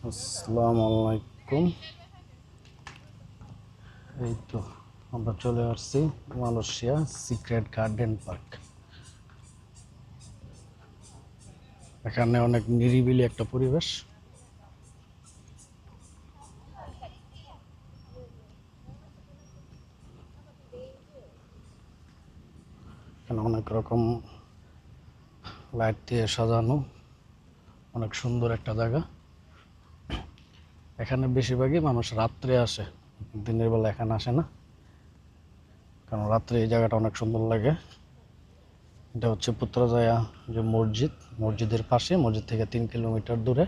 আসসালামু আলাইকুম। এই তো আমরা চলে আসছি মালয়েশিয়া সিক্রেট গার্ডেন পার্ক। এখানে অনেক নিরিবিলি একটা পরিবেশ। এখানে অনেক রকম লাইট দিয়ে সাজানো, অনেক সুন্দর একটা জায়গা। এখানে বেশিরভাগই মানুষ রাত্রে আসে, দিনের বেলা এখানে আসে না, কারণ রাত্রে এই জায়গাটা অনেক সুন্দর লাগে। এটা হচ্ছে পুত্রজায়া যে মসজিদ, মসজিদের পাশে, মসজিদ থেকে 3 কিলোমিটার দূরে।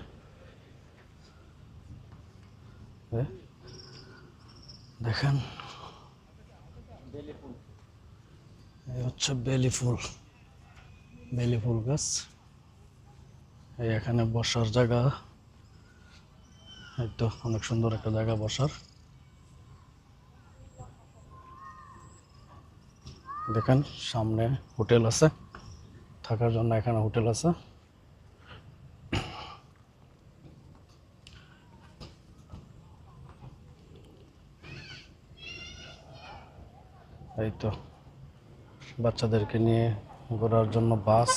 দেখেন, এই হচ্ছে বেলি ফুল, বেলি ফুল গাছ। এই এখানে বসার জায়গা, এই তো অনেক সুন্দর একটা জায়গা বসার। দেখেন সামনে হোটেল আছে, থাকার জন্য এখানে হোটেল আছে। এই তো বাচ্চাদেরকে নিয়ে ঘোরার জন্য বাস,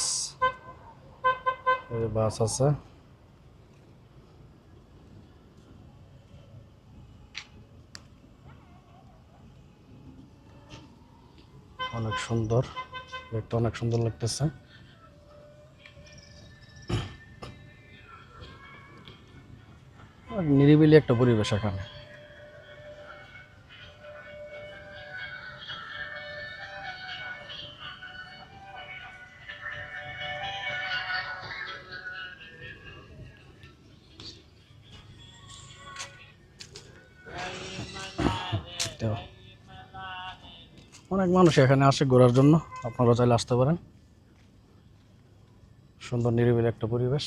এই বাস আছে। অনেক সুন্দর, দেখতে অনেক সুন্দর লাগতেছে। আর নিরিবিলি একটা পরিবেশ এখানে। তো অনেক মানুষ এখানে আসে ঘোরার জন্য, আপনারা চাইলে আসতে পারেন। সুন্দর নিরিবিলি একটা পরিবেশ।